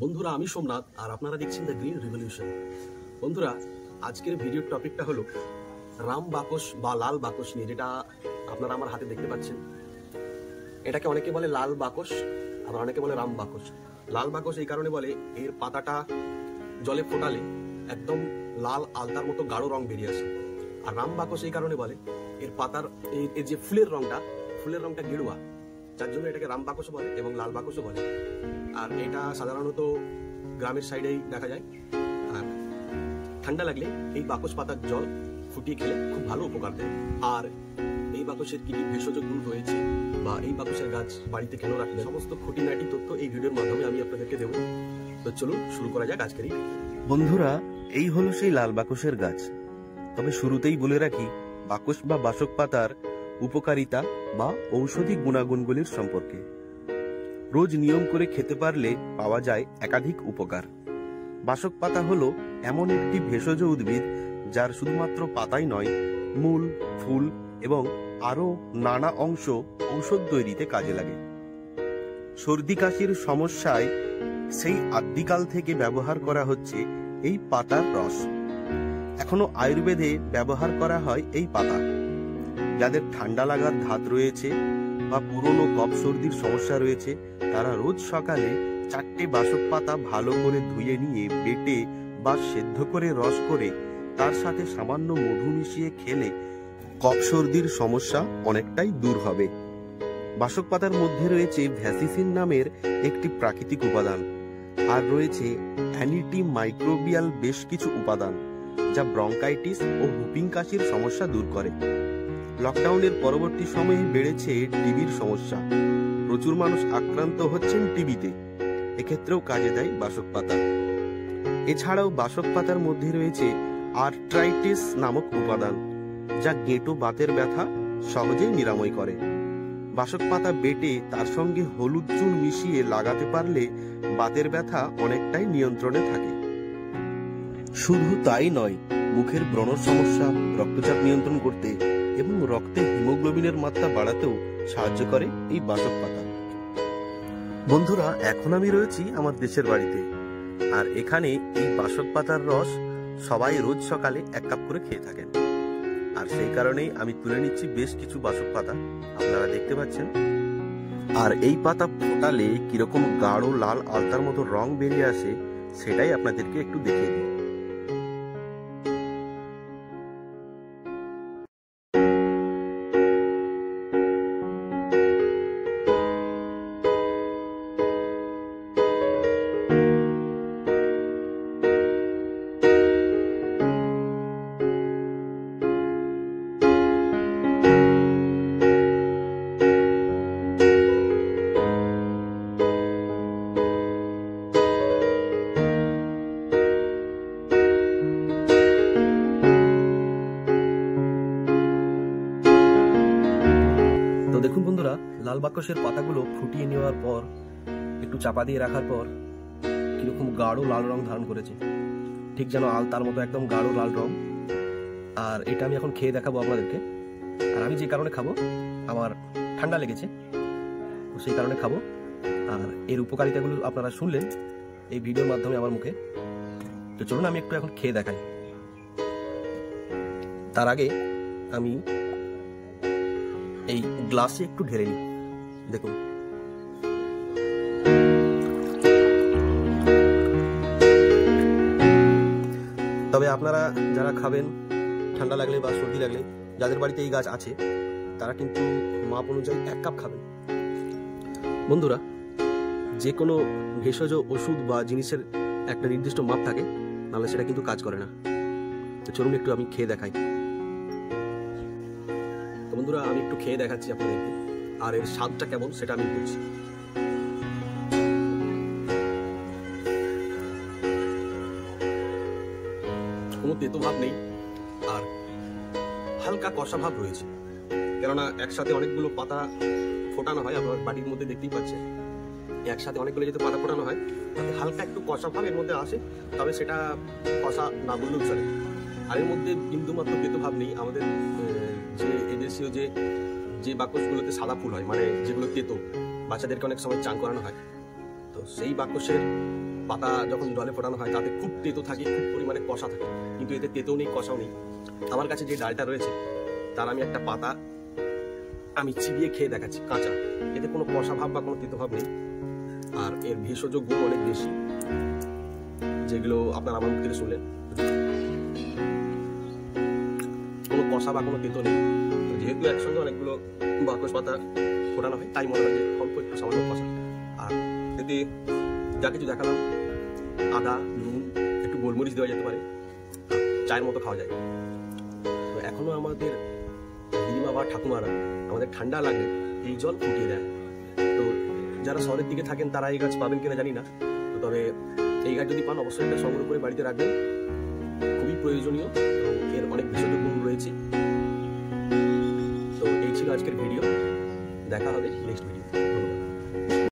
বন্ধুরা, আমি সোমনাথ আর আপনারা দেখছেন দ্য গ্রিন রিভলিউশন। বন্ধুরা, আজকের ভিডিওর টপিকটা হলো রাম বাকস বা লাল বাকস নিয়ে, যেটা আপনারা আমার হাতে দেখতে পাচ্ছেন। এটাকে অনেকে বলে লাল বাকস, আবার অনেকে বলে রাম বাকস। লাল বাকস এই কারণে বলে, এর পাতাটা জলে ফোটালে একদম লাল আলতার মতো গাঢ় রং বেরিয়ে আসে। আর রাম বাকস এই কারণে বলে, এর পাতার এর যে ফুলের রংটা গেরুয়া, যার জন্য এটাকে রাম বাকসও বলে এবং লাল বাকসও বলে। আর এটা সাধারণত গ্রামের সাইডেই দেখা যায়। আর ঠান্ডা লাগলে এই বাকস পাতার জল ফুটিয়ে খেলে খুব ভালো উপকার দেয়। আর এই বাকসের কি কি ভেষজ গুণ রয়েছে বা এই বাকসের গাছ বাড়িতে কেন রাখলে, সমস্ত খুঁটিনাটি তথ্য এই ভিডিওর মাধ্যমে আমি আপনাদেরকে দেবো। তো চলুন শুরু করা যাক আজকের এই ভিডিও। বন্ধুরা, এই হলো সেই লাল বাকসের গাছ। তবে শুরুতেই বলে রাখি, বাকস বা বাসক পাতার উপকারিতা বা ঔষধি গুণাগুণগুলির সম্পর্কে। রোজ নিয়ম করে খেতে পারলে পাওয়া যায় একাধিক উপকার। বাসক পাতা হলো এমন একটি ভেষজ উদ্ভিদ যার শুধুমাত্র পাতাই নয়, মূল, ফুল এবং আরো নানা অংশ ঔষধ তৈরিতে কাজে লাগে। সর্দি কাশির সমস্যায় সেই আদিকাল থেকে ব্যবহার করা হচ্ছে এই পাতার রস। এখনো আয়ুর্বেদে ব্যবহার করা হয় এই পাতা। যাদের ঠান্ডা লাগার ধাত রয়েছে বা পুরনো কফ সর্দির সমস্যা রয়েছে, তারা রোজ সকালে 4টে বাসক পাতা ভালো করে ধুয়ে নিয়ে বেটে বা সেদ্ধ করে রস করে তার সাথে সামান্য মধু মিশিয়ে খেলে কফ সর্দির সমস্যা অনেকটাই দূর হবে। বাসক পাতার মধ্যে রয়েছে ভ্যাসিসিন নামের একটি প্রাকৃতিক উপাদান, আর রয়েছে অ্যান্টি মাইক্রোবিয়াল বেশ কিছু উপাদান যা ব্রঙ্কাইটিস ও হুপিং কাশির সমস্যা দূর করে। লকডাউনের পরবর্তী সময়ে বেড়েছে টিবির সমস্যা। প্রচুর মানুষ আক্রান্ত হচ্ছেন টিবিতে। এক্ষেত্রেও কাজে দেয় বাসক পাতা। এছাড়াও বাসক পাতার মধ্যে রয়েছে আর্থ্রাইটিস নামক উপাদান, যা গেঁটো বাতের ব্যথা সহজেই নিরাময় করে। বাসক পাতা বেটে তার সঙ্গে হলুদ চুন মিশিয়ে লাগাতে পারলে বাতের ব্যথা অনেকটাই নিয়ন্ত্রণে থাকে। শুধু তাই নয়, মুখের ব্রণর সমস্যা, রক্তচাপ নিয়ন্ত্রণ করতে এবং রক্তে হিমোগ্লোবিনের মাত্রা বাড়াতেও সাহায্য করে এই বাসক পাতা। বন্ধুরা, এখন আমি রয়েছি আমার দেশের বাড়িতে, আর এখানে এই বাসক পাতার রস সবাই রোজ সকালে 1 কাপ করে খেয়ে থাকেন। আর সেই কারণেই আমি তুলে নিচ্ছি বেশ কিছু বাসক পাতা, আপনারা দেখতে পাচ্ছেন। আর এই পাতা ফোটালে কিরকম গাঢ় লাল আলতার মতো রং বেরিয়ে আসে, সেটাই আপনাদেরকে একটু দেখিয়ে দিই। দেখুন বন্ধুরা, লাল বাকসের পাতাগুলো ফুটিয়ে নেওয়ার পর, একটু চাপা দিয়ে রাখার পর কিরকম গাঢ় লাল রং ধারণ করেছে, ঠিক যেন আলতার মতো একদম গাঢ় লাল রং। আর এটা আমি এখন খেয়ে দেখাবো আপনাদেরকে। আর আমি যে কারণে খাবো, আমার ঠান্ডা লেগেছে, তো সেই কারণে খাবো। আর এর উপকারিতাগুলো আপনারা শুনলেন এই ভিডিওর মাধ্যমে আমার মুখে। তো চলুন আমি একটু এখন খেয়ে দেখাই। তার আগে আমি এই গ্লাসে একটু ঢেলে নিই। দেখুন, তবে আপনারা যারা খাবেন, ঠান্ডা লাগলে বা সর্দি লাগলে, যাদের বাড়িতে এই গাছ আছে, তারা কিন্তু মাপ অনুযায়ী 1 কাপ খাবেন। বন্ধুরা, যে কোনো ভেষজ ওষুধ বা জিনিসের একটা নির্দিষ্ট মাপ থাকে, নাহলে সেটা কিন্তু কাজ করে না। তো চলুন একটু আমি খেয়ে দেখাই। তো বন্ধুরা, আমি একটু খেয়ে দেখাচ্ছি আপনাদেরকে, আর এর স্বাদটা কেমন সেটা আমি বলছি। কোনো তেতো ভাব নেই, আর হালকা কষা ভাব রয়েছে, কেননা একসাথে অনেকগুলো পাতা ফোটানো হয়। আপনার বাটির মধ্যে দেখতেই পাচ্ছেন, একসাথে অনেকগুলো যেহেতু পাতা ফোটানো হয়, তাতে হালকা একটু কষা ভাব এর মধ্যে আসে। তবে সেটা কষা না বললেও চলে। আর এর মধ্যে বিন্দুমাত্র তেতো ভাব নেই। আমাদের যে এদেশীয় যে বাকসগুলোতে সাদা ফুল হয়, মানে যেগুলো তেতো, বাচ্চাদেরকে অনেক সময় চান করানো হয়, তো সেই বাকসের পাতা যখন জলে ফোটানো হয় তাতে খুব তেতো থাকে, খুব পরিমাণে কষা থাকে, কিন্তু এতে তেতো নেই, কষাও নেই। আমার কাছে যে ডালটা রয়েছে তার আমি একটা পাতা আমি চিবিয়ে খেয়ে দেখাচ্ছি কাঁচা, এতে কোনো কষা ভাব বা কোনো তেতো ভাব নেই। আর এর ভেষজ গুণ অনেক বেশি, যেগুলো আপনারা আমার মুখ থেকে শুনলেন। কোনো কষা বা কোনো তেতো নেই। যেহেতু একসঙ্গে অনেকগুলো বাকস পাতা ফোটানো হয়, তাই মনে হয় যে অল্প একটু সামান্য কষা। আর এতে যা কিছু দেখালাম, আদা, নুন, একটু গোলমরিচ দেওয়া যেতে পারে, চায়ের মতো খাওয়া যায়। তো এখনো আমাদের দিদিমা বা ঠাকুমারা আমাদের ঠান্ডা লাগলে এই জল ফুটিয়ে দেয়। তো যারা শহরের দিকে থাকেন তারা এই গাছ পাবেন কিনা জানি না, তো তবে এই গাছ যদি পান অবশ্যই এটা সংগ্রহ করে বাড়িতে রাখবেন, খুবই প্রয়োজনীয় এবং এর অনেক ভেষজ গুণ রয়েছে। তো এই ছিল আজকের ভিডিও, দেখা হবে নেক্সট ভিডিও।